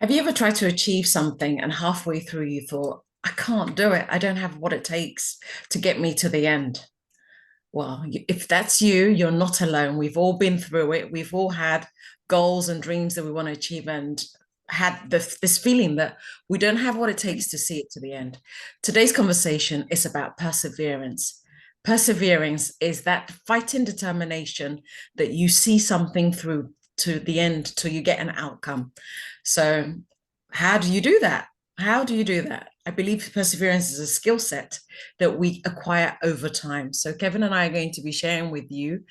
Have you ever tried to achieve something and halfway through you thought, I can't do it. I don't have what it takes to get me to the end? Well, if that's you, you're not alone. We've all been through it. We've all had goals and dreams that we want to achieve and had this feeling that we don't have what it takes to see it to the end. Today's conversation is about perseverance. Perseverance is that fighting determination that you see something through to the end till you get an outcome. So, how do you do that? How do you do that? I believe perseverance is a skill set that we acquire over time. So, Kevin and I are going to be sharing with you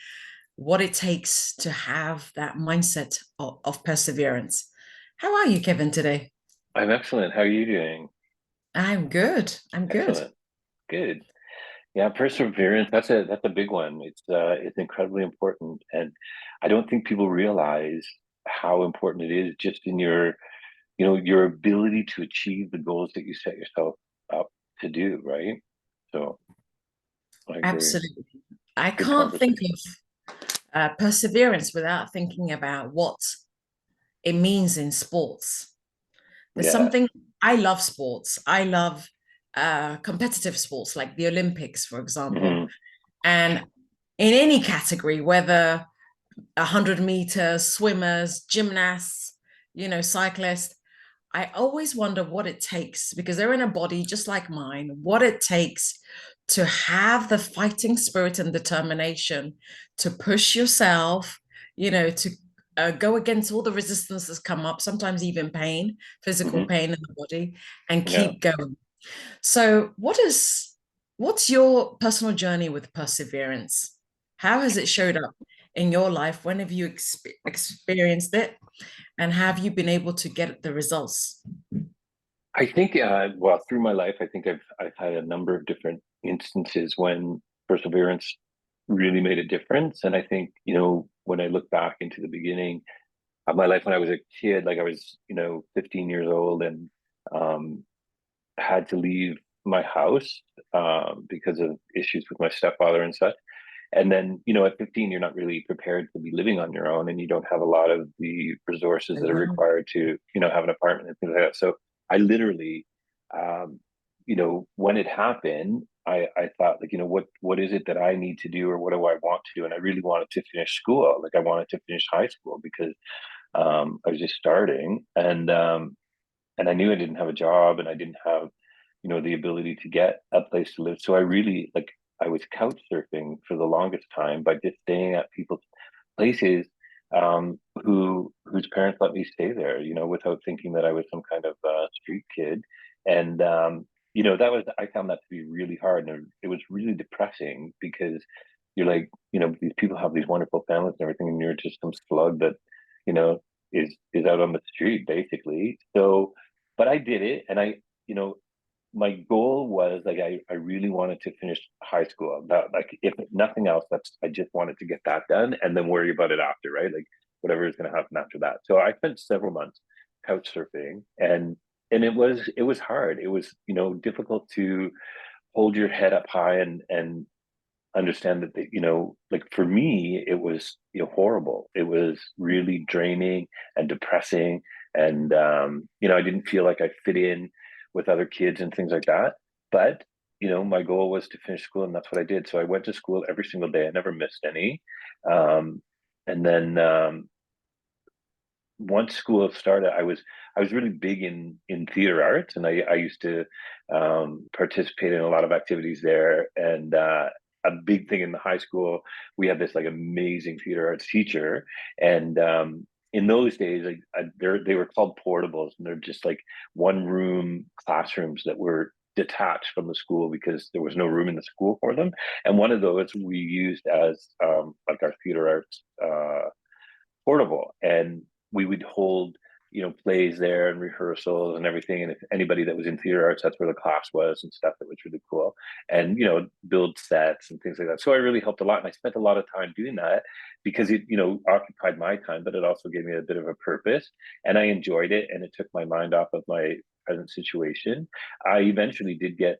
what it takes to have that mindset of perseverance. How are you, Kevin, today? I'm excellent. How are you doing? I'm good. I'm good. Excellent. Good. Yeah, perseverance, that's a big one. It's incredibly important. And I don't think people realize how important it is just in your ability to achieve the goals that you set yourself up to do, right? So I agree. Absolutely. I Good can't think conversation. of perseverance without thinking about what it means in sports. There's Yeah. something I love sports. I love competitive sports like the Olympics, for example. Hmm. And in any category, whether 100 meters, swimmers, gymnasts, cyclists, I always wonder what it takes because they're in a body just like mine, what it takes to have the fighting spirit and determination to push yourself, to go against all the resistances come up, sometimes even pain, physical Hmm. pain in the body, and Yeah. keep going. So, what's your personal journey with perseverance? How has it showed up in your life? When have you experienced it? And have you been able to get the results? I think well, through my life, I think I've had a number of different instances when perseverance really made a difference. And I think, when I look back into the beginning of my life when I was a kid, like I was, 15 years old and um, had to leave my house because of issues with my stepfather and such. And then, at 15, you're not really prepared to be living on your own and you don't have a lot of the resources that are Wow. required to, have an apartment and things like that. So I literally, um, when it happened, I thought like, what is it that I need to do or what do I want to do? And I really wanted to finish school. Like I wanted to finish high school because I was just starting and I knew I didn't have a job and I didn't have, the ability to get a place to live. So I really like I was couch surfing for the longest time by just staying at people's places whose parents let me stay there, without thinking that I was some kind of street kid. And that was I found that to be really hard and it was really depressing because you're like, these people have these wonderful families and everything, and you're just some slug that, you know, is out on the street basically. So but I did it and my goal was like I really wanted to finish high school. That like if nothing else, that's I just wanted to get that done and then worry about it after, right? Like whatever is gonna happen after that. So I spent several months couch surfing and it was hard. It was, difficult to hold your head up high and understand that like for me it was horrible. It was really draining and depressing and I didn't feel like I fit in with other kids and things like that. But my goal was to finish school and that's what I did. So I went to school every single day. I never missed any. um, and then once school started, I was really big in theater arts, and I used to participate in a lot of activities there. And a big thing in the high school, we had this like amazing theater arts teacher, and in those days, like they were called portables, and they're just like one room classrooms that were detached from the school because there was no room in the school for them. And one of those we used as like our theater arts portable, and we would hold plays there and rehearsals and everything. And if anybody that was in theater arts, that's where the class was and stuff. That was really cool. And build sets and things like that. So I really helped a lot, and I spent a lot of time doing that because it occupied my time, but it also gave me a bit of a purpose, and I enjoyed it, and it took my mind off of my present situation. I eventually did get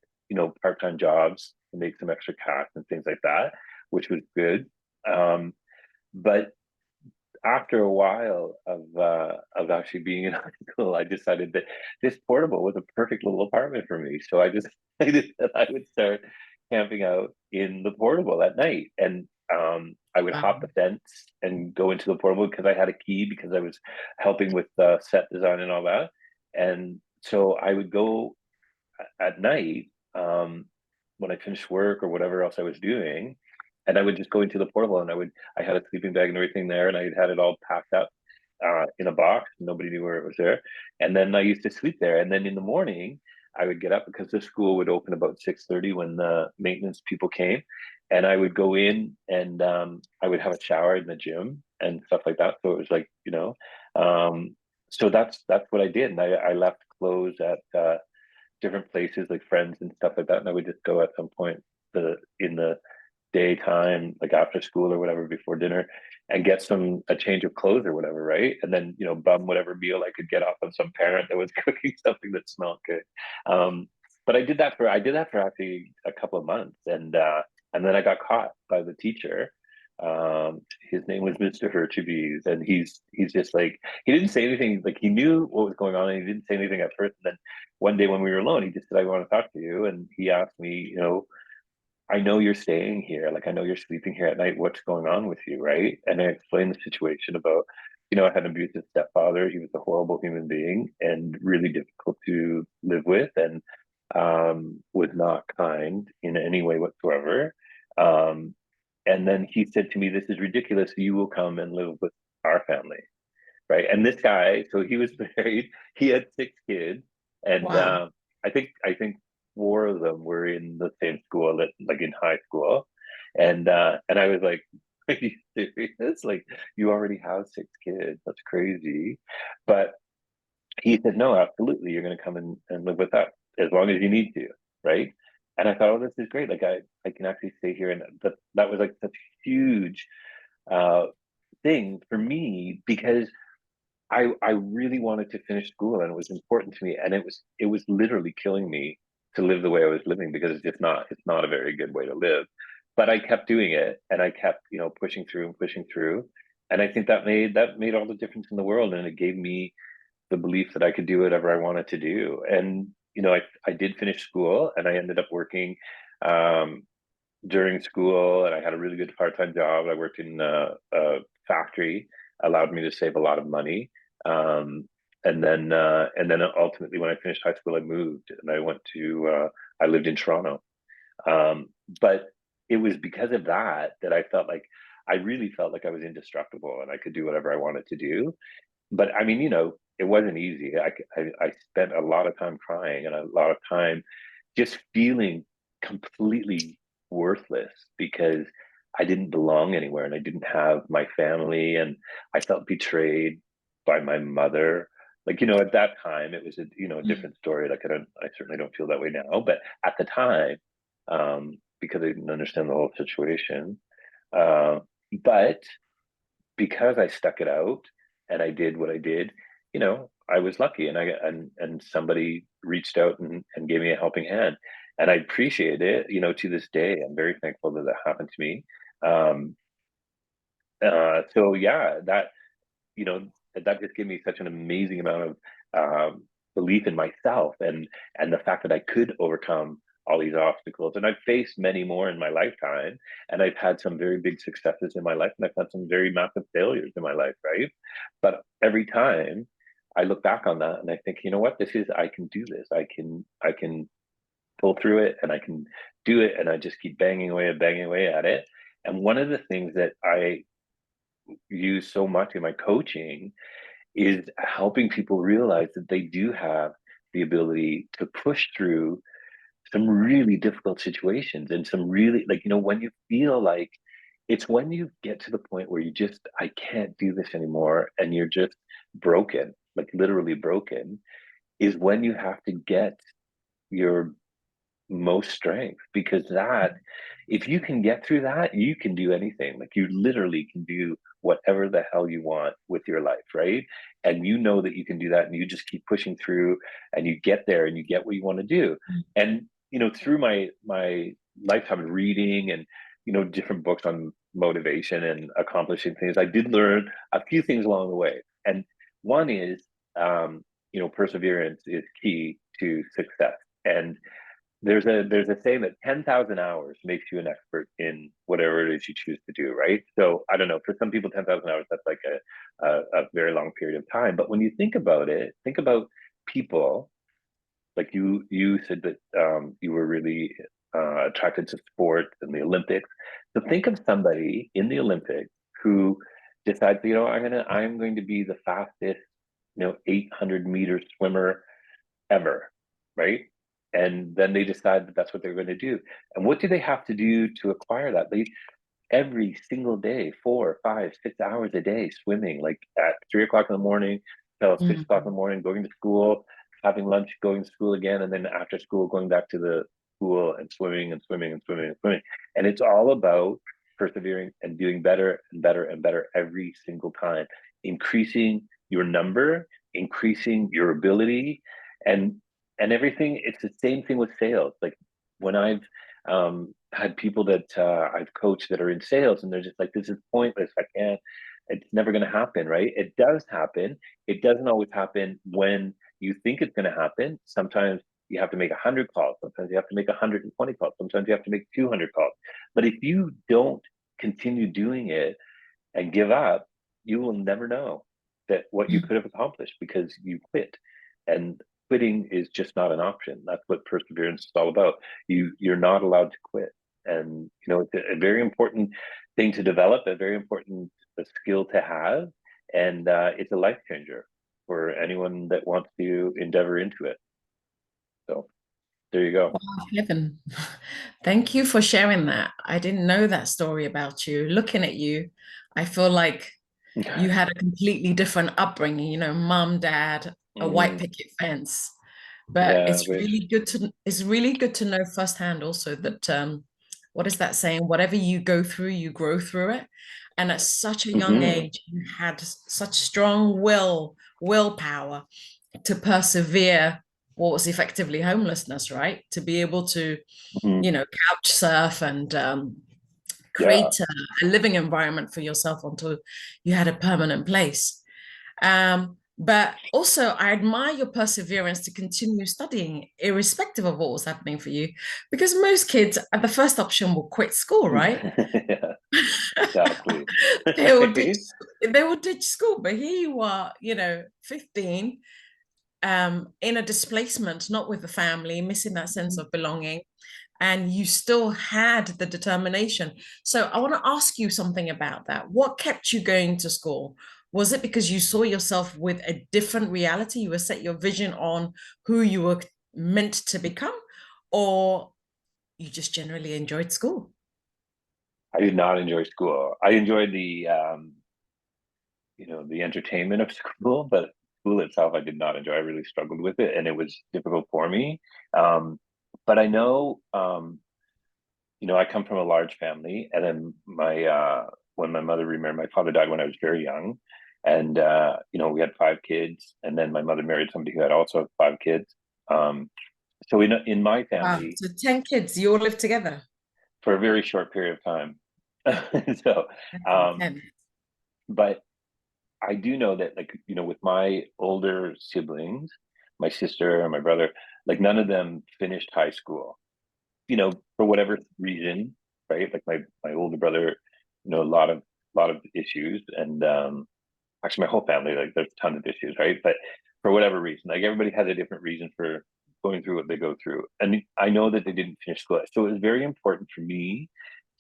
part-time jobs to make some extra cash and things like that, which was good. um, but after a while of actually being in high school, I decided that this portable was a perfect little apartment for me. So I just decided that I would start camping out in the portable at night, and I would hop the Wow. fence and go into the portable because I had a key because I was helping with set design and all that. And so I would go at night, when I finished work or whatever else I was doing, and I would just go into the portable, and I had a sleeping bag and everything there, and I had it all packed up in a box. Nobody knew where it was there, and then I used to sleep there. And then in the morning, I would get up because the school would open about 6:30 when the maintenance people came, and I would go in and I would have a shower in the gym and stuff like that. So it was like, so that's what I did, and I left clothes at different places like friends and stuff like that, and I would just go at some point in the daytime, like after school or whatever, before dinner, and get a change of clothes or whatever, right? And then bum whatever meal I could get off of some parent that was cooking something that smelled good. But I did that for actually a couple of months, and then I got caught by the teacher. His name was Mr. Herchabees, and he's just like, he didn't say anything, like he knew what was going on, and he didn't say anything at first. And then one day when we were alone, he just said, "I want to talk to you," and he asked me, "I know you're staying here. Like, I know you're sleeping here at night. What's going on with you?" Right. And I explained the situation about, I had an abusive stepfather. He was a horrible human being and really difficult to live with, and was not kind in any way whatsoever. Um, and then he said to me, "This is ridiculous. You will come and live with our family." Right. And this guy, so he was married, he had 6 kids, and Wow. I think four of them were in the same school, that like in high school. And I was like, "Are you serious? Like, you already have 6 kids. That's crazy." But he said, "No, absolutely, you're going to come and live with us as long as you need to." Right. And I thought, "Oh, this is great. Like, I can actually stay here." And that was like such a huge uh thing for me, because I really wanted to finish school, and it was important to me, and it was literally killing me to live the way I was living, because it's not a very good way to live. But I kept doing it, and I kept, pushing through and pushing through. And I think that made all the difference in the world, and it gave me the belief that I could do whatever I wanted to do. And I did finish school, and I ended up working um during school, and I had a really good part-time job. I worked in a factory, allowed me to save a lot of money. Um, and then ultimately, when I finished high school, I moved, and I lived in Toronto. Um, but it was because of that I felt like, I really felt like I was indestructible and I could do whatever I wanted to do. But I mean, it wasn't easy. I spent a lot of time crying, and a lot of time just feeling completely worthless, because I didn't belong anywhere, and I didn't have my family, and I felt betrayed by my mother. Like, at that time it was a Mm. different story. Like, I certainly don't feel that way now, but at the time, because I didn't understand the whole situation. Uh, but because I stuck it out and I did what I did, I was lucky, and somebody reached out and gave me a helping hand, and I appreciate it. To this day, I'm very thankful that that happened to me. Um, so yeah, you know that just gave me such an amazing amount of belief in myself, and the fact that I could overcome all these obstacles. And I've faced many more in my lifetime, and I've had some very big successes in my life, and I've had some very massive failures in my life, right? But every time I look back on that and I think, what, I can do this. I can pull through it, and I can do it, and I just keep banging away at it. And one of the things that I use so much in my coaching is helping people realize that they do have the ability to push through some really difficult situations, and some really, like, when you feel like, it's when you get to the point where I can't do this anymore, and you're just broken, like literally broken, is when you have to get your most strength, because if you can get through that, you can do anything. Like, you literally can do whatever the hell you want with your life, right? And you know that you can do that, and you just keep pushing through, and you get there, and you get what you want to do. And through my lifetime of reading, and different books on motivation and accomplishing things, I did learn a few things along the way. And one is, perseverance is key to success. And there's a saying that 10,000 hours makes you an expert in whatever it is you choose to do, right? So I don't know, for some people, 10,000 hours, that's like a very long period of time. But when you think about it, think about people like you said that you were really attracted to sport and the Olympics. So think of somebody in the Olympics who decides, I'm going to be the fastest, 800-meter swimmer ever, right? And then they decide that that's what they're going to do. And what do they have to do to acquire that? They every single day, 4, 5, 6 hours a day swimming, like at 3 o'clock in the morning till 6 o'clock in the Mhm. morning, going to school, having lunch, going to school again, and then after school going back to the pool and swimming and swimming and swimming and swimming. And it's all about persevering and doing better and better and better every single time, increasing your number, increasing your ability, and everything. It's the same thing with sales. Like when I've had people that I've coached that are in sales, and they're just like, "This is pointless. I can't. It's never going to happen." Right? It does happen. It doesn't always happen when you think it's going to happen. Sometimes you have to make 100 calls. Sometimes you have to make 120 calls. Sometimes you have to make 200 calls. But if you don't continue doing it and give up, you will never know that what you could have accomplished because you quit. And quitting is just not an option. That's what perseverance is all about. You're not allowed to quit. And it's a very important thing to develop, a very important skill to have, and it's a life changer for anyone that wants to endeavor into it. So there you go. Wow, heaven. Thank you for sharing that. I didn't know that story about you. Looking at you, I feel like you had a completely different upbringing, mom, dad, a white Mm, picket fence. But yeah, but it's really good to know firsthand also that what is that saying? Whatever you go through, you grow through it. And at such a young mhm, age, you had such strong willpower to persevere what was effectively homelessness, right? To be able to, mhm, couch surf and yeah. create a living environment for yourself until you had a permanent place. But also, I admire your perseverance to continue studying, irrespective of what was happening for you, because most kids at the first option will quit school, right? Yeah, exactly. they will ditch, they will ditch school. But here you are, 15, in a displacement, not with the family, missing that sense of belonging, and you still had the determination. So I want to ask you something about that. What kept you going to school? Was it because you saw yourself with a different reality? You were set your vision on who you were meant to become, or you just generally enjoyed school? I did not enjoy school. I enjoyed the entertainment of school, but school itself, I did not enjoy. I really struggled with it, and it was difficult for me. But I know, I come from a large family, and then when my mother remarried, my father died when I was very young, and we had 5 kids, and then my mother married somebody who had also 5 kids. So in my Wow. family, So 10 kids, you all live together? for a very short period of time. So, um, 10. but I do know that, like, with my older siblings, my sister and my brother, like none of them finished high school, for whatever reason, right? Like my older brother, a lot of issues, and actually my whole family, like there's tons of issues, right? But for whatever reason, like everybody has a different reason for going through what they go through. And I know that they didn't finish school. So it was very important for me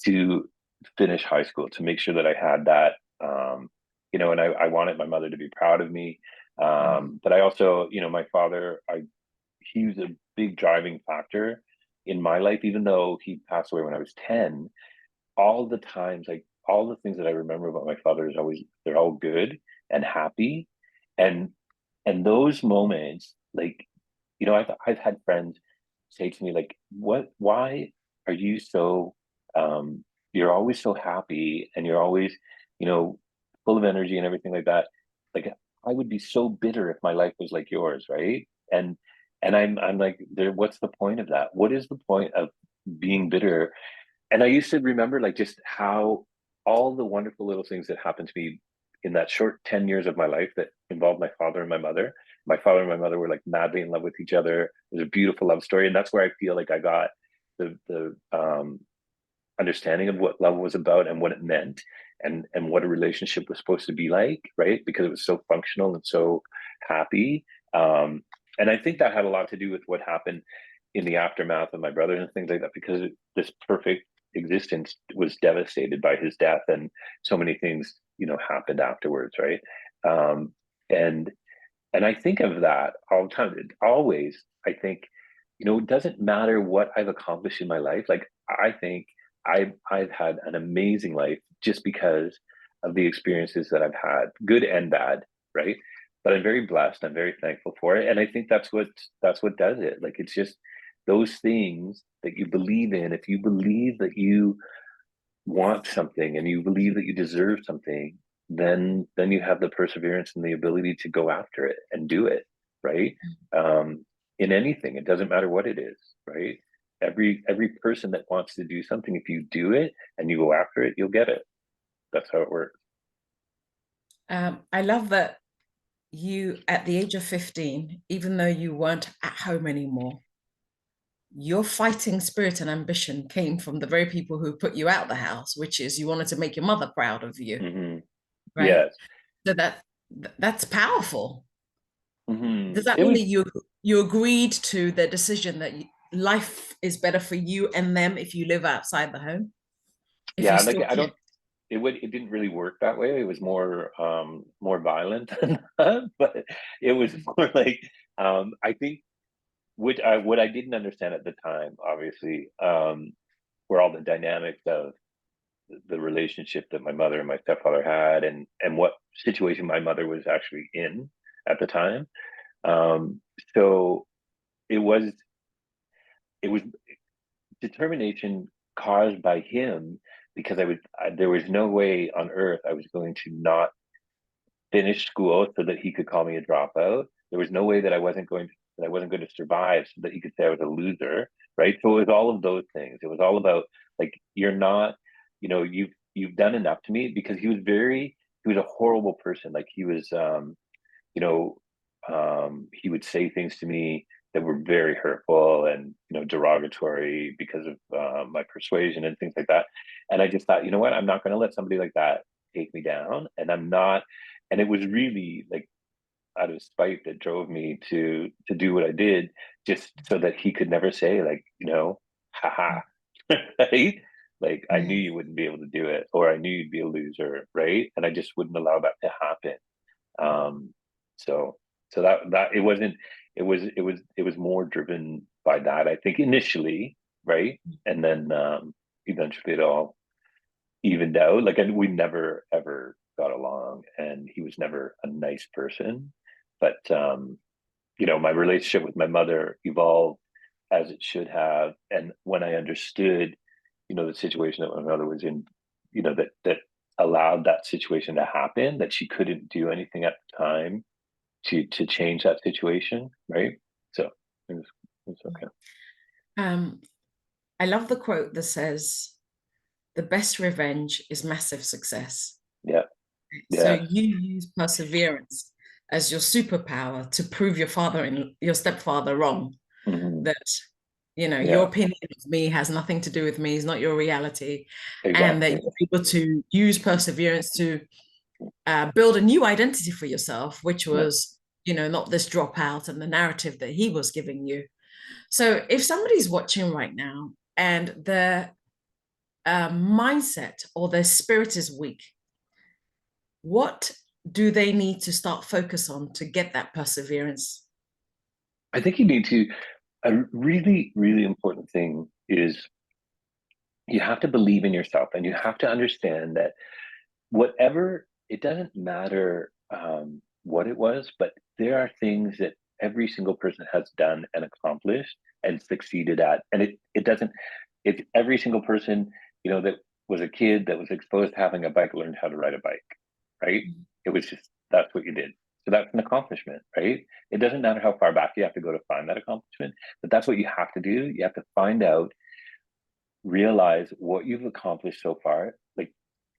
to finish high school, to make sure that I had that, and I wanted my mother to be proud of me. Mm. But I also, my father, he was a big driving factor in my life, even though he passed away when I was 10. All the times, like all the things that I remember about my father is always, they're all good and happy. And those moments, like, I've had friends say to me, like, why are you so you're always so happy, and you're always, you know, full of energy and everything like that. Like, I would be so bitter if my life was like yours, right? And I'm like, what's the point of that? What is the point of being bitter? And I used to remember, like, just how all the wonderful little things that happened to me in that short 10 years of my life that involved my father and my mother. My father and my mother were like madly in love with each other. It was a beautiful love story. And that's where I feel like I got the understanding of what love was about and what it meant, and what a relationship was supposed to be like, right? Because it was so functional and so happy. And I think that had a lot to do with what happened in the aftermath of my brother and things like that, because this perfect existence was devastated by his death, and so many things, happened afterwards, right? um and I think of that all the time. Always, I think, it doesn't matter what I've accomplished in my life. Like, I think I've had an amazing life just because of the experiences that I've had, good and bad, right? But I'm very blessed. I'm very thankful for it, and I think that's what does it. Like, it's just those things that you believe in. If you believe that you want something and you believe that you deserve something, then you have the perseverance and the ability to go after it and do it, right? In anything, it doesn't matter what it is, right? Every person that wants to do something, if you do it and you go after it, you'll get it. That's how it works. I love that you, at the age of 15, even though you weren't at home anymore, your fighting spirit and ambition came from the very people who put you out the house, which is you wanted to make your mother proud of you, Hmm. right? Yes. So that's powerful. Hmm. Does that It mean was. that you agreed to the decision that life is better for you and them if you live outside the home? If you Yeah, like, still I care? don't. It didn't really work that way. It was more violent than that, but it was more like, I think, what I didn't understand at the time, obviously, were all the dynamics of the relationship that my mother and my stepfather had, and what situation my mother was actually in at the time. Um, so it was it was determination caused by him, because there was no way on earth I was going to not finish school so that he could call me a dropout. There was no way that I wasn't going to survive so that he could say I was a loser, right? So it was all of those things. It was all about, like, you're not, you've done enough to me, because he was a horrible person. Like, he was, you know, he would say things to me that were very hurtful and, derogatory because of my persuasion and things like that. And I just thought, you know what, I'm not going to let somebody like that take me down, and I'm not. And it was really like out of spite that drove me to do what I did, just so that he could never say, like, haha, right? Like, I knew Mm. you wouldn't be able to do it, or I knew you'd be a loser, right? And I just wouldn't allow that to happen. Um, so that it was more driven by that, I think, initially, right? And then eventually it all evened out. Like, we never ever got along, and he was never a nice person. But my relationship with my mother evolved as it should have. And when I understood, the situation that my mother was in, that allowed that situation to happen, that she couldn't do anything at the time to change that situation, right? So it was okay. Um, I love the quote that says, "The best revenge is massive success." Yeah. So Yes. you use perseverance as your superpower to prove your stepfather wrong. Hmm. That your Yeah. opinion of me has nothing to do with me, is not your reality, and that Exactly. you're able to use perseverance to build a new identity for yourself, which Yeah. was not this dropout and the narrative that he was giving you. So if somebody's watching right now and their mindset or their spirit is weak, what do they need to start focus on to get that perseverance? I think you need to. A really, really important thing is, you have to believe in yourself, and you have to understand that whatever, it doesn't matter what it was, but there are things that every single person has done and accomplished and succeeded at. And it doesn't, if every single person, that was a kid that was exposed to having a bike, learned how to ride a bike, right? It was just, that's what you did. So that's an accomplishment, right? It doesn't matter how far back you have to go to find that accomplishment, but that's what you have to do. You have to find out, realize what you've accomplished so far. Like,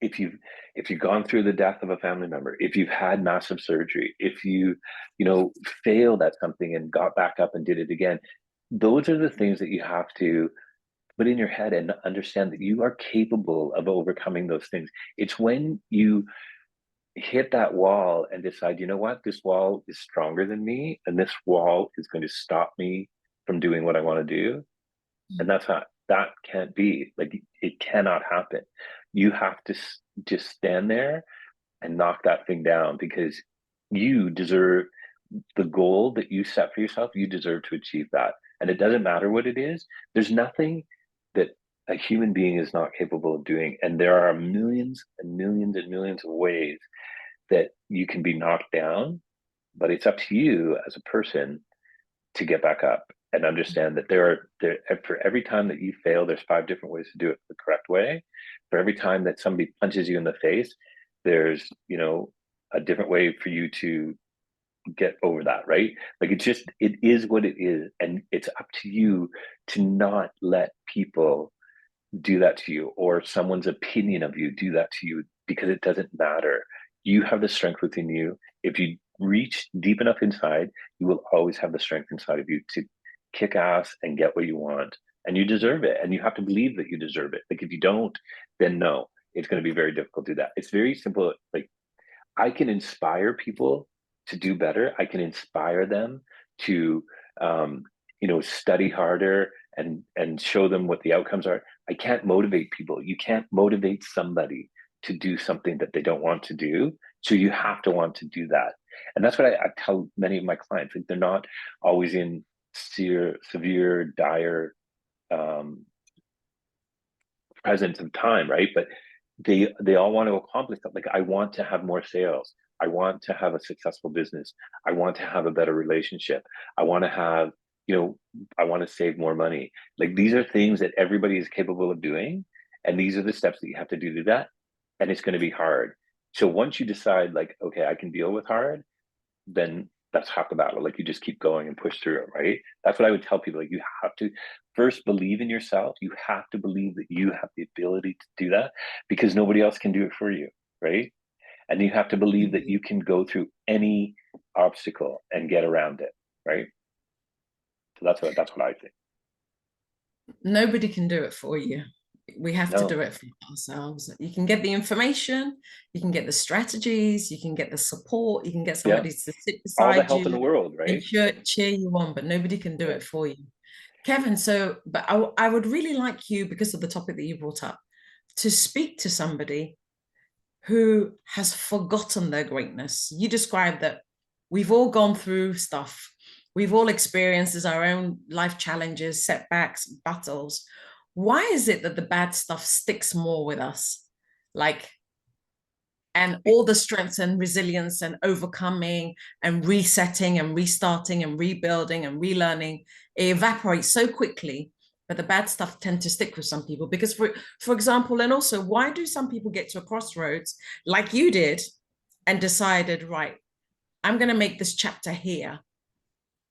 if you've gone through the death of a family member, if you've had massive surgery, if you know, failed at something and got back up and did it again, those are the things that you have to put in your head and understand that you are capable of overcoming those things. It's when you hit that wall and decide, you know what, this wall is stronger than me, and this wall is going to stop me from doing what I want to do. And that can't be, like, it cannot happen. You have to just stand there and knock that thing down, because you deserve the goal that you set for yourself. You deserve to achieve that. And it doesn't matter what it is. There's nothing that a human being is not capable of doing. And there are millions and millions and millions of ways that you can be knocked down, but it's up to you as a person to get back up and understand that there for every time that you fail, there's 5 different ways to do it the correct way. For every time that somebody punches you in the face, there's, you know, a different way for you to get over that, right? Like, it is what it is, and it's up to you to not let people do that to you, or someone's opinion of you do that to you, because it doesn't matter. You have the strength within you. If you reach deep enough inside, you will always have the strength inside of you to kick ass and get what you want. And you deserve it. And you have to believe that you deserve it. Like, if you don't, then no, it's going to be very difficult to do that. It's very simple. Like, I can inspire people to do better. I can inspire them to, you know, study harder and show them what the outcomes are. I can't motivate people. You can't motivate somebody to do something that they don't want to do. So you have to want to do that. And that's what I tell many of my clients. Like, they're not always in severe, dire um, presence of time, right? But they all want to accomplish that. Like, I want to have more sales. I want to have a successful business. I want to have a better relationship. I want to have, you know, I want to save more money. Like, these are things that everybody is capable of doing, and these are the steps that you have to do that. And it's going to be hard. So once you decide, like, okay, I can deal with hard, then that's half the battle. Like, you just keep going and push through it, right? That's what I would tell people. Like, you have to first believe in yourself. You have to believe that you have the ability to do that, because nobody else can do it for you, right? And you have to believe that you can go through any obstacle and get around it, right? So that's what I think. Nobody can do it for you. We have to do No, it for ourselves. You can get the information, you can get the strategies, you can get the support, you can get yeah, somebody to sit all the beside help in the you world, and right? cheer you on, but nobody can do Yeah. it for you. Kevin, so, but I would really like you, because of the topic that you brought up, to speak to somebody who has forgotten their greatness. You described that we've all gone through stuff. We've all experienced our own life challenges, setbacks, battles. Why is it that the bad stuff sticks more with us? Like, and all the strengths and resilience and overcoming and resetting and restarting and rebuilding and relearning, it evaporates so quickly, but the bad stuff tend to stick with some people. Because for example, and also, why do some people get to a crossroads like you did and decided, right, I'm going to make this chapter here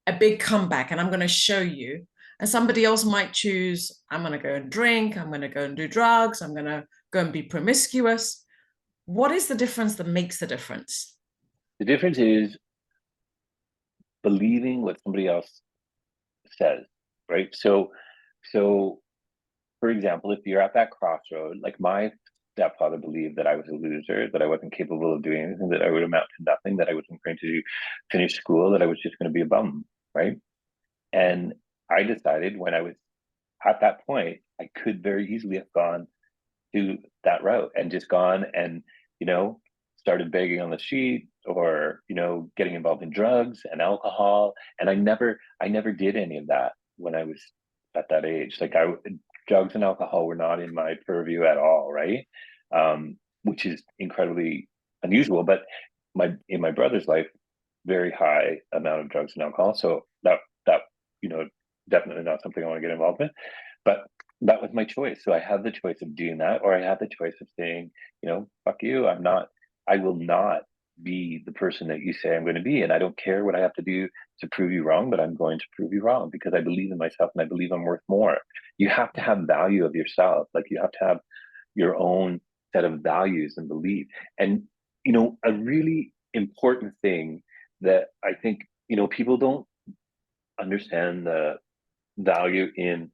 a big comeback and I'm going to show you, and somebody else might choose, I'm going to go and drink, I'm going to go and do drugs, I'm going to go and be promiscuous. What is the difference that makes the difference? The difference is believing what somebody else says, right? So for example, if you're at that crossroad, like, my stepfather believed that I was a loser, that I wasn't capable of doing anything, that I would amount to nothing, that I wasn't going to finish school, that I was just going to be a bum, right? And I decided, when I was at that point, I could very easily have gone to that route and just gone and, you know, started begging on the street, or, you know, getting involved in drugs and alcohol. And I never did any of that when I was at that age. Like, drugs and alcohol were not in my purview at all, right? Which is incredibly unusual. But in my brother's life, very high amount of drugs and alcohol. So that, you know, definitely not something I want to get involved in. But that was my choice. So I had the choice of doing that, or I had the choice of saying, you know, fuck you. I will not be the person that you say I'm going to be. And I don't care what I have to do to prove you wrong, but I'm going to prove you wrong, because I believe in myself and I believe I'm worth more. You have to have value of yourself. Like, you have to have your own set of values and belief. And, a really important thing that I think, people don't understand the value in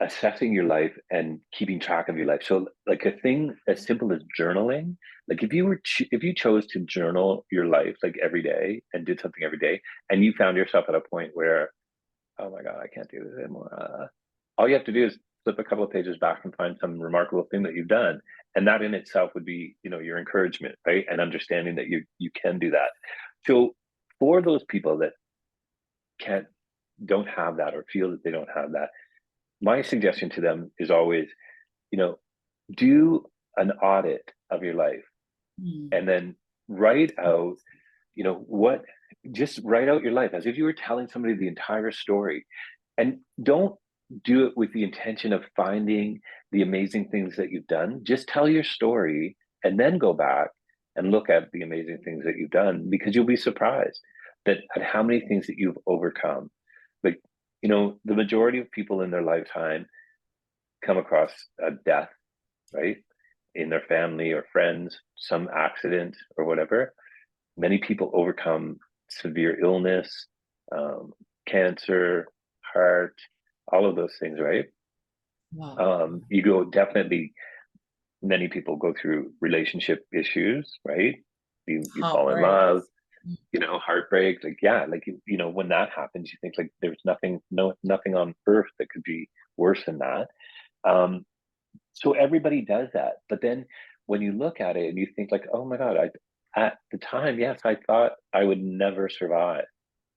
assessing your life and keeping track of your life. So like a thing as simple as journaling, like if you chose to journal your life like every day and did something every day, and you found yourself at a point where, oh my God, I can't do this anymore. All you have to do is flip a couple of pages back and find some remarkable thing that you've done. And that in itself would be, your encouragement, right? And understanding that you can do that. So for those people that can't don't have that or feel that they don't have that, my suggestion to them is always, you know, do an audit of your life Mm. and then write out, what just write out your life as if you were telling somebody the entire story. And don't do it with the intention of finding the amazing things that you've done. Just tell your story and then go back and look at the amazing things that you've done, because you'll be surprised that at how many things that you've overcome. Like, the majority of people in their lifetime come across a death, right? In their family or friends, some accident or whatever. Many people overcome severe illness, cancer, heart, all of those things, right? Wow. You go definitely, many people go through relationship issues, right? You fall in Heartbreak. love, heartbreak, like, yeah, like, when that happens, you think like there's nothing on earth that could be worse than that. Um, so everybody does that. But then when you look at it and you think like, oh my God, at the time, yes, I thought I would never survive.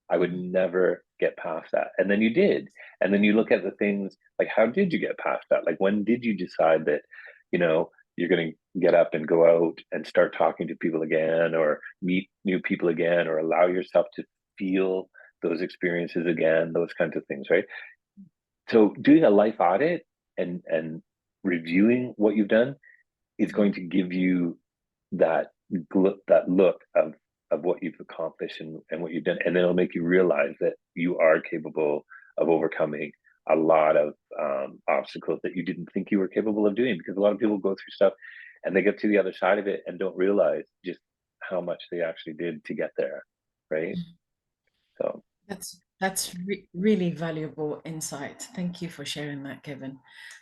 I would never get past that. And then you did. And then you look at the things like, how did you get past that? Like, when did you decide that, you're going to get up and go out and start talking to people again, or meet new people again, or allow yourself to feel those experiences again, those kinds of things, right? So doing a life audit and reviewing what you've done is going to give you that that look of what you've accomplished and what you've done, and then it'll make you realize that you are capable of overcoming a lot of obstacles that you didn't think you were capable of doing. Because a lot of people go through stuff and they get to the other side of it and don't realize just how much they actually did to get there, right? So Really valuable insight. Thank you for sharing that, Kevin.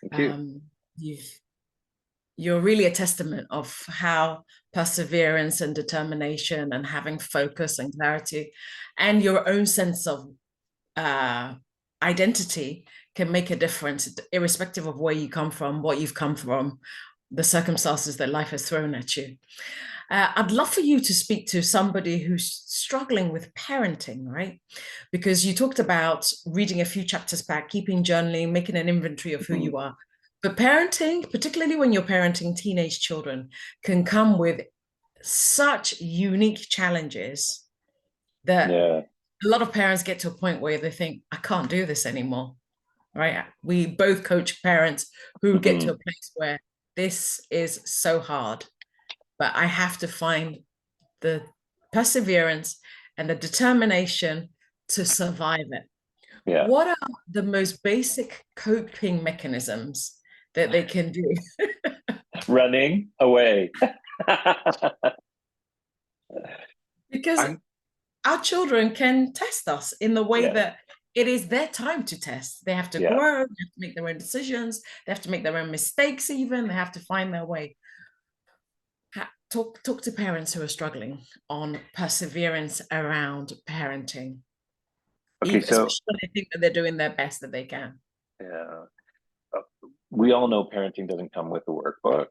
thank you. Um, you've you're really a testament of how perseverance and determination and having focus and clarity and your own sense of uh, identity can make a difference, irrespective of where you come from, what you've come from, the circumstances that life has thrown at you. I'd love for you to speak to somebody who's struggling with parenting, right? Because you talked about reading a few chapters back, keeping journaling, making an inventory of who Mhm. you are. But parenting, particularly when you're parenting teenage children, can come with such unique challenges that Yeah. a lot of parents get to a point where they think, I can't do this anymore, right? We both coach parents who get to a Mhm. place where this is so hard, but I have to find the perseverance and the determination to survive it. Yeah. What are the most basic coping mechanisms that they can do? Running away. Because I'm our children can test us in the way Yeah, that it is their time to test. They have to yeah. grow, they have to make their own decisions, they have to make their own mistakes, even they have to find their way. Talk to parents who are struggling on perseverance around parenting, Okay, so especially when they think that they're doing their best that they can. yeah, uh, we all know parenting doesn't come with a workbook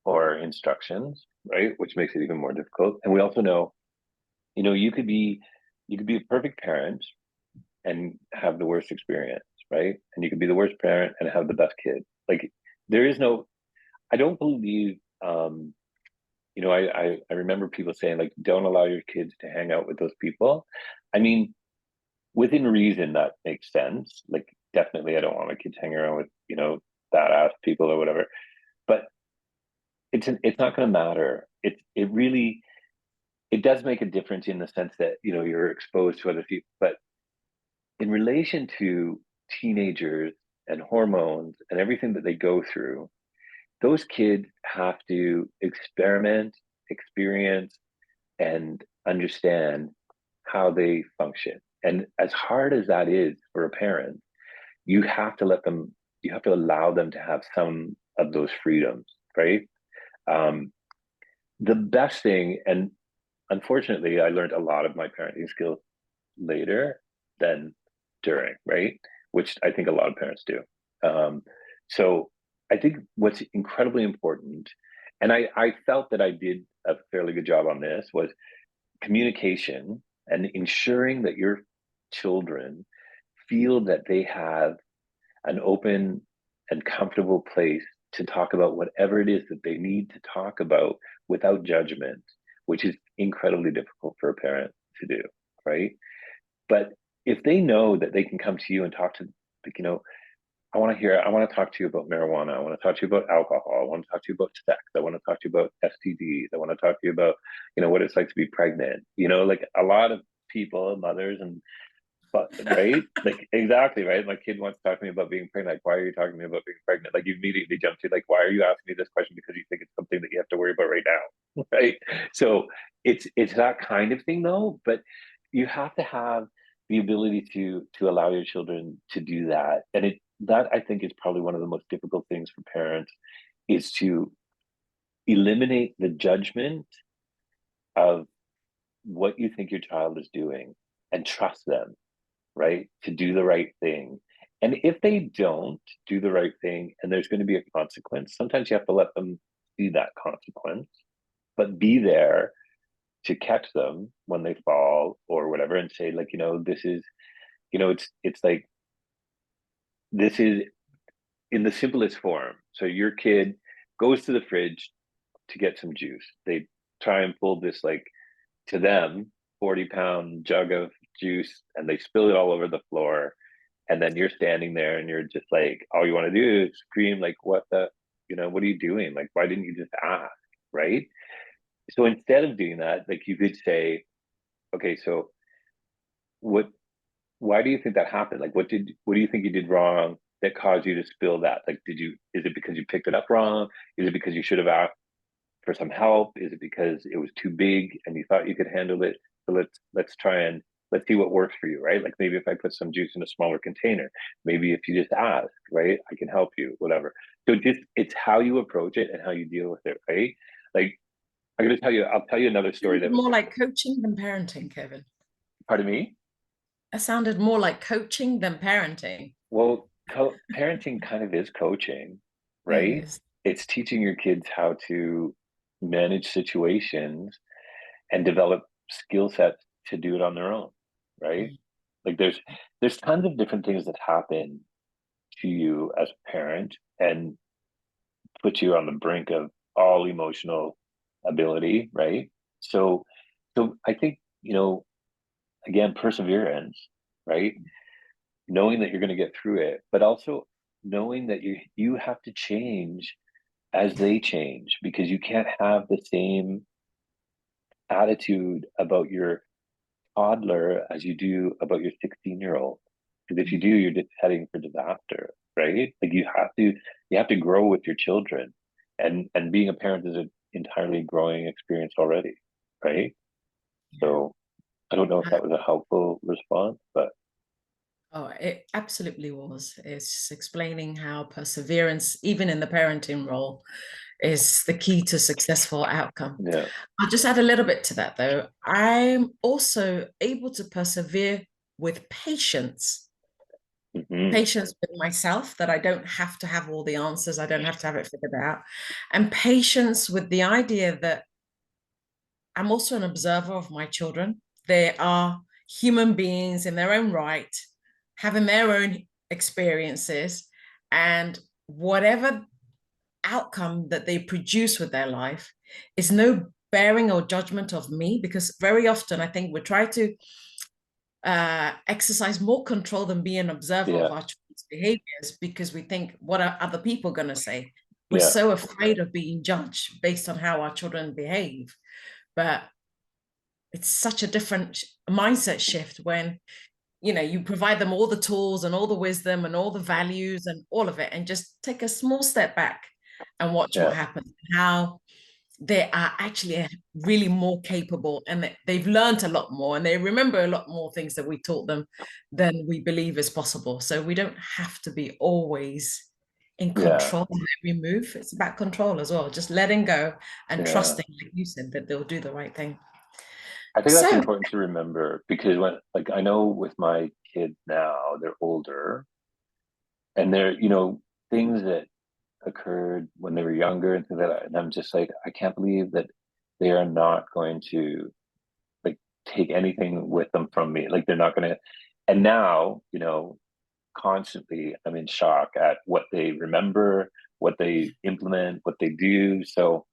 or instructions, right? Which makes it even more difficult. And we also know, you could be a perfect parent and have the worst experience, right? And you could be the worst parent and have the best kid. Like, there is no, I don't believe, I remember people saying like, don't allow your kids to hang out with those people. I mean, within reason, that makes sense. Like, definitely, I don't want my kids hanging around with, badass people or whatever. But it's not going to matter. It does make a difference in the sense that you're exposed to other people. But in relation to teenagers and hormones and everything that they go through, those kids have to experiment, experience, and understand how they function. And as hard as that is for a parent, you have to let them, you have to allow them to have some of those freedoms, right? Um, the best thing, and unfortunately, I learned a lot of my parenting skills later than during, right? Which I think a lot of parents do. Um, so I think what's incredibly important, and I felt that I did a fairly good job on this, was communication and ensuring that your children feel that they have an open and comfortable place to talk about whatever it is that they need to talk about without judgment, which is incredibly difficult for a parent to do, right? But if they know that they can come to you and talk to, like, I want to talk to you about marijuana. I want to talk to you about alcohol. I want to talk to you about sex. I want to talk to you about STDs. I want to talk to you about, what it's like to be pregnant. Like a lot of people, mothers and, but right, like exactly right. My kid wants to talk to me about being pregnant. Like, why are you talking to me about being pregnant? Like, you immediately jump to, like, why are you asking me this question because you think it's something that you have to worry about right now, right? So it's that kind of thing though. But you have to have the ability to allow your children to do that, and that I think is probably one of the most difficult things for parents, is to eliminate the judgment of what you think your child is doing and trust them, right? To do the right thing. And if they don't do the right thing and there's going to be a consequence, sometimes you have to let them see that consequence, but be there to catch them when they fall or whatever, and say, like, this is, it's like, this is in the simplest form. So your kid goes to the fridge to get some juice. They try and pull this, like, to them, 40-pound jug of juice, and they spill it all over the floor. And then you're standing there and you're just like, all you want to do is scream, like, what are you doing? Like, why didn't you just ask? Right. So instead of doing that, like, you could say, okay, so what, why do you think that happened? Like, what do you think you did wrong that caused you to spill that? Like, is it because you picked it up wrong? Is it because you should have asked for some help? Is it because it was too big and you thought you could handle it? So let's try and let's see what works for you, right? Like, maybe if I put some juice in a smaller container, maybe if you just ask, right, I can help you, whatever. So it's how you approach it and how you deal with it, right? Like, I'll tell you another story that was, More like coaching than parenting, Kevin. pardon me. That sounded more like coaching than parenting. Well, parenting kind of is coaching, It right? is. It's teaching your kids how to manage situations and develop skill sets to do it on their own, right? Mm. Like, there's tons of different things that happen to you as a parent and put you on the brink of all emotional ability, right? So I think, again, perseverance, right? Knowing that you're going to get through it, but also knowing that you have to change as they change, because you can't have the same attitude about your toddler as you do about your 16-year-old. Because if you do, you're just heading for disaster, right? Like, you have to grow with your children, and being a parent is an entirely growing experience already, right? Yeah. So I don't know if that was a helpful response, but Oh, it absolutely was. It's explaining how perseverance, even in the parenting role, is the key to successful outcome. yeah. I'll just add a little bit to that, though. I'm also able to persevere with patience, Hmm. patience with myself, that I don't have to have all the answers, I don't have to have it figured out, and patience with the idea that I'm also an observer of my children. They are human beings in their own right, having their own experiences, and whatever outcome that they produce with their life is no bearing or judgment of me, because very often I think we try to exercise more control than be an observer of Yeah. our children's behaviors, because we think, what are other people going to say? We're Yeah. so afraid of being judged based on how our children behave. But it's such a different mindset shift when you provide them all the tools and all the wisdom and all the values and all of it, and just take a small step back and watch what Yeah. happens, how they are actually really more capable, and they've learned a lot more, and they remember a lot more things that we taught them than we believe is possible. So we don't have to be always in Yeah. control of every move. It's about control as well, just letting go and Yeah. trusting, like you said, that they'll do the right thing. I think that's So important to remember because when, like, I know with my kids now, they're older and they're, things that occurred when they were younger and things like that. And I'm just like, I can't believe that they are not going to like take anything with them from me. Like they're not going to. And now, constantly I'm in shock at what they remember, what they implement, what they do. So,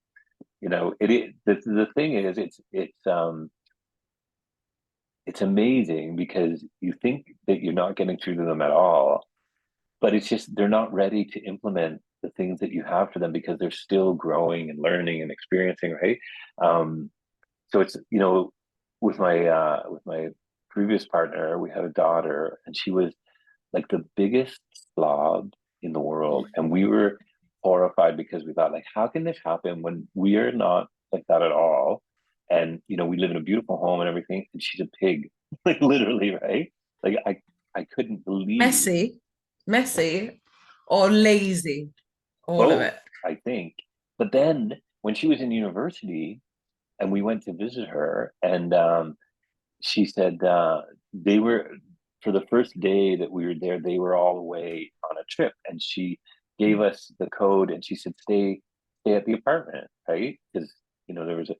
the thing is, it's amazing because you think that you're not getting through to them at all, but it's just they're not ready to implement the things that you have for them because they're still growing and learning and experiencing, right? Um, so it's with my previous partner, we had a daughter, and she was like the biggest slob in the world, and we were horrified because we thought like, how can this happen when we are not like that at all? And we live in a beautiful home and everything, and she's a pig, like literally, right? Like I couldn't believe messy, messy, or lazy, all of both, it. I think. But then when she was in university and we went to visit her, and she said they were, for the first day that we were there, they were all away on a trip, and she gave us the code and she said, stay at the apartment, right? Because there was a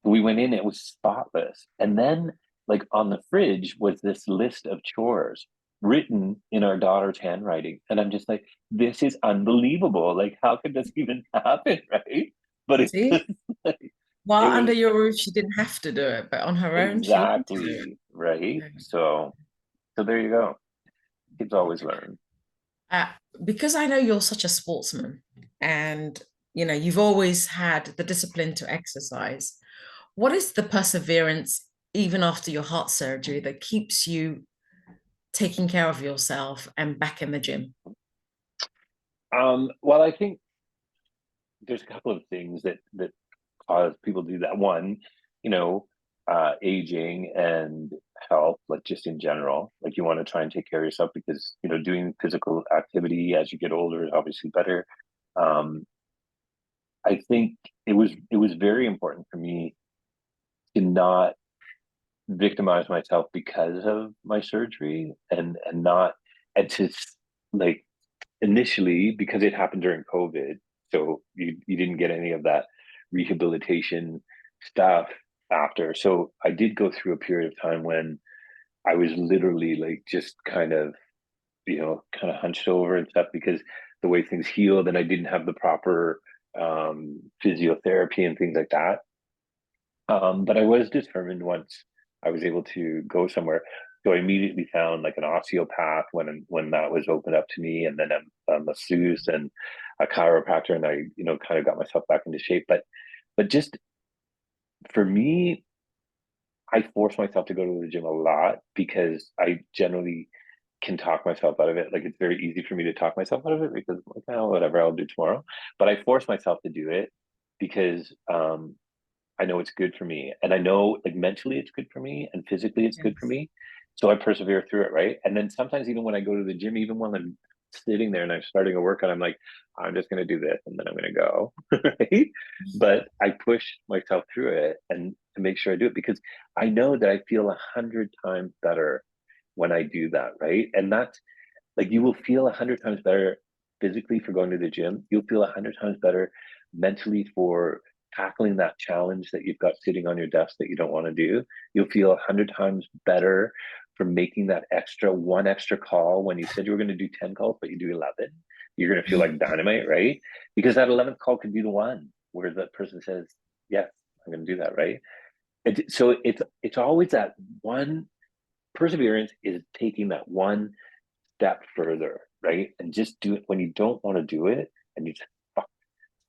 we went in, it was spotless. And then like on the fridge was this list of chores written in our daughter's handwriting. And I'm just like, this is unbelievable. Like, how could this even happen? Right. But it's just See, like, while it was under your roof, she didn't have to do it, but on her own, she wanted to do exactly right. it. So there you go. Kids always learn. Uh, because I know you're such a sportsman, and you've always had the discipline to exercise. What is the perseverance, even after your heart surgery, that keeps you taking care of yourself and back in the gym? Well, I think there's a couple of things that cause people to do that. One, you know, aging and health, like just in general, like you want to try and take care of yourself because doing physical activity as you get older is obviously better. Um, I think it was very important for me to not victimize myself because of my surgery and not and to like initially because it happened during COVID, so you didn't get any of that rehabilitation stuff after. So I did go through a period of time when I was literally like just kind of hunched over and stuff because the way things healed and I didn't have the proper physiotherapy and things like that. But I was determined once I was able to go somewhere. So I immediately found like an osteopath when that was opened up to me, and then a masseuse and a chiropractor, and I kind of got myself back into shape. But just for me, I force myself to go to the gym a lot because I generally can talk myself out of it. Like it's very easy for me to talk myself out of it because I'm like, oh, whatever, I'll do tomorrow. But I force myself to do it because I know it's good for me. And I know like mentally it's good for me and physically it's good for Yes. me. So I persevere through it, right? And then sometimes even when I go to the gym, even when I'm sitting there and I'm starting a workout, I'm like, I'm just gonna do this and then I'm gonna go. Right. But I push myself through it and to make sure I do it because I know that I feel 100 times better when I do that, right? And that's like you will feel 100 times better physically for going to the gym. You'll feel 100 times better mentally for tackling that challenge that you've got sitting on your desk that you don't want to do. You'll feel 100 times better for making that one extra call when you said you were going to do 10 calls, but you do 11. You're going to feel like dynamite, right? Because that 11th call could be the one where that person says, yes, I'm going to do that, right? So it's always that one. Perseverance is taking that one step further, right? And just do it when you don't want to do it, and you just, fuck,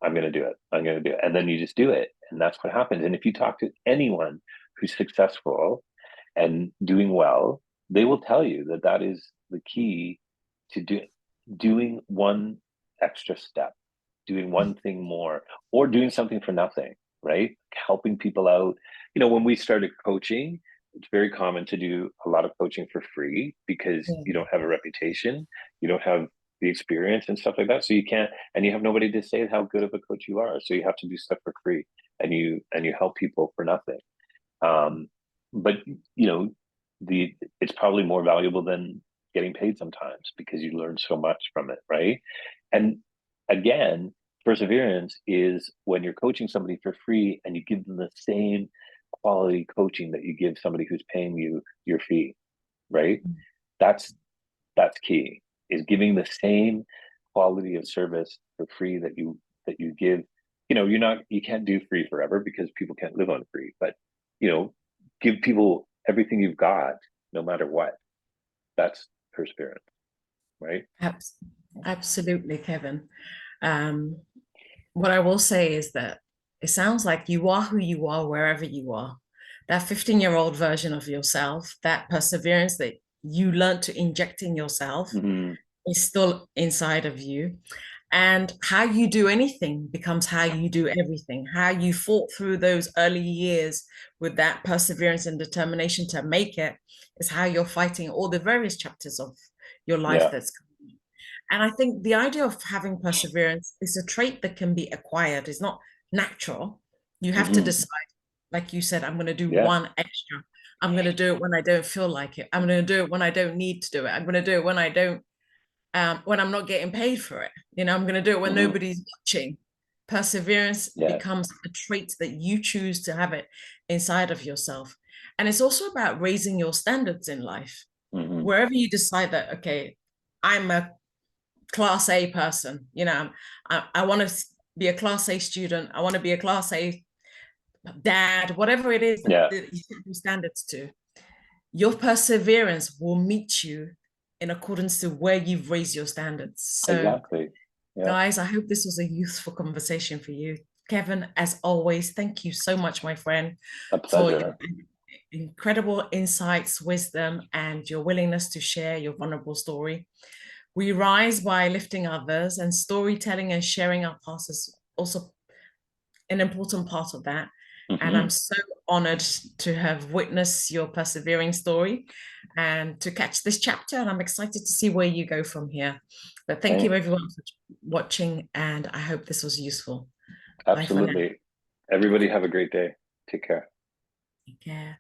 I'm going to do it. I'm going to do it. And then you just do it. And that's what happens. And if you talk to anyone who's successful and doing well, they will tell you that that is the key to doing one extra step. doing one thing more, or doing something for nothing, right? Helping people out. You know, when we started coaching, it's very common to do a lot of coaching for free because Yeah. you don't have a reputation, you don't have the experience and stuff like that. So you can't, and you have nobody to say how good of a coach you are. So you have to do stuff for free, and you help people for nothing. Um, but you know, it's probably more valuable than getting paid sometimes because you learn so much from it, right? And again, perseverance is when you're coaching somebody for free and you give them the same quality coaching that you give somebody who's paying you your fee, right? That's that's key, is giving the same quality of service for free that you give. You know, you can't do free forever because people can't live on free, but you know, give people everything you've got no matter what. That's perseverance, right? Abs- Absolutely, Kevin. Um, what I will say is that it sounds like you are who you are wherever you are. That 15-year-old version of yourself, that perseverance that you learned to inject in yourself Mm-hmm. is still inside of you. And how you do anything becomes how you do everything. How you fought through those early years with that perseverance and determination to make it is how you're fighting all the various chapters of your life Yeah. that's coming. And I think the idea of having perseverance is a trait that can be acquired, it's not natural. You have to Mm-hmm. decide, like you said, I'm going to do Yeah. one extra. I'm going to do it when I don't feel like it. I'm going to do it when I don't need to do it. I'm going to do it when I'm not getting paid for it. I'm going to do it when Mm-hmm. nobody's watching. Perseverance Yeah. becomes a trait that you choose to have it inside of yourself. And it's also about raising your standards in life. Mm-hmm. Wherever you decide that, okay, I'm a class A person, I want to be a class A student, I want to be a class A dad, whatever it is Yeah. that you set your standards to, your perseverance will meet you in accordance to where you've raised your standards. So, Exactly. Yeah. guys, I hope this was a useful conversation for you. Kevin, as always, thank you so much, my friend, A for your pleasure. incredible insights, wisdom, and your willingness to share your vulnerable story. We rise by lifting others, and storytelling and sharing our past is also an important part of that. And Mm-hmm. I'm so honored to have witnessed your persevering story and to catch this chapter. And I'm excited to see where you go from here. But thank you, Thanks. everyone, for watching. And I hope this was useful. Bye for now. Absolutely. Everybody have a great day. Take care. Take care.